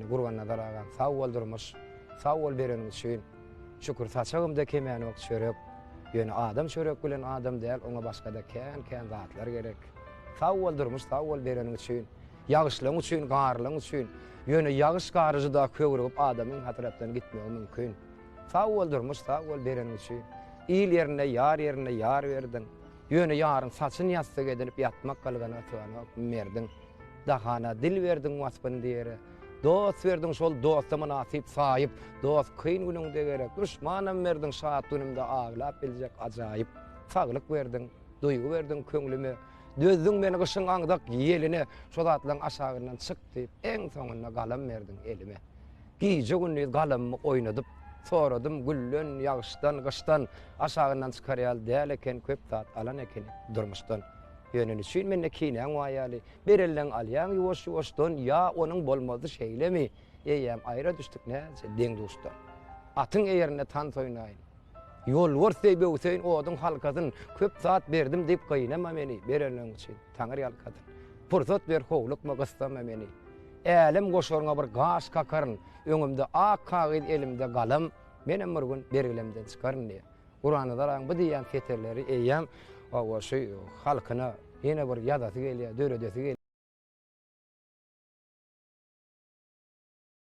Gurbanna daragan sağ boldurmuş, sağ bol berenin üçin şükür saçagymda kemäni ok çörek. Ýöne adam çörek bilen adam däl, oňa başga-da kän zatlar gerek. Sağ boldurmuş, sağ bol berenin üçin, ýagyşlaryň üçin, garlaryň üçin. Ýöne ýagyş garajyda köwürüp adamyň hatyratdan gitmegi mümkin. Sağ boldurmuş, sağ bol berenin üçin. İl ýerine ýar berdin. Ýöne ýaryň saçyny ýatsak edip ýatmak galgana atyany merdin. Dahana dil verdin wasbyn diýere. Dost verdin şol dosta münasip saýyp, dost kyn günüňde gerek. Düşmanam verdin şahat günümde aglap biljek ajaýyp. Saglyk verdin, duýgu verdin köňlüme. Dözdüň meni gyşyň aňdak ýeline, şol atlaň aşagyndan çyk diýip eň soňunda galam verdin elime. Giýje günni galammy oýnadyp, soradym güllen, ýagşdan, gyşdan aşagyndan çykarýal däl eken, köp zat alan eken durmuşdan. Ýönen üçin menne kineň waýaly, berelden alýan ýuwaş-ýuwaşdan ýa onuň bolmady şeýlemi, eýem aýra düşdik näçe deň dostlar. Atyň eýerine tan soýnaýyn. Ýol wursa bewseň oduň halkasyn köp zat berdim diýip gynama meni berelden üçin. Taňyr ýalkadyn. Pursat ber howlukma gystama meni. Älim goşorňa bir gaş kakaryn, öňümde ak kagyd elimde galam, menem bir gün bergilemden çykaryn diýip. Gur'any daraň bu diýen feterleri eýem o halkyna ýene bir ýadasy gelýär, döredesi gelýär.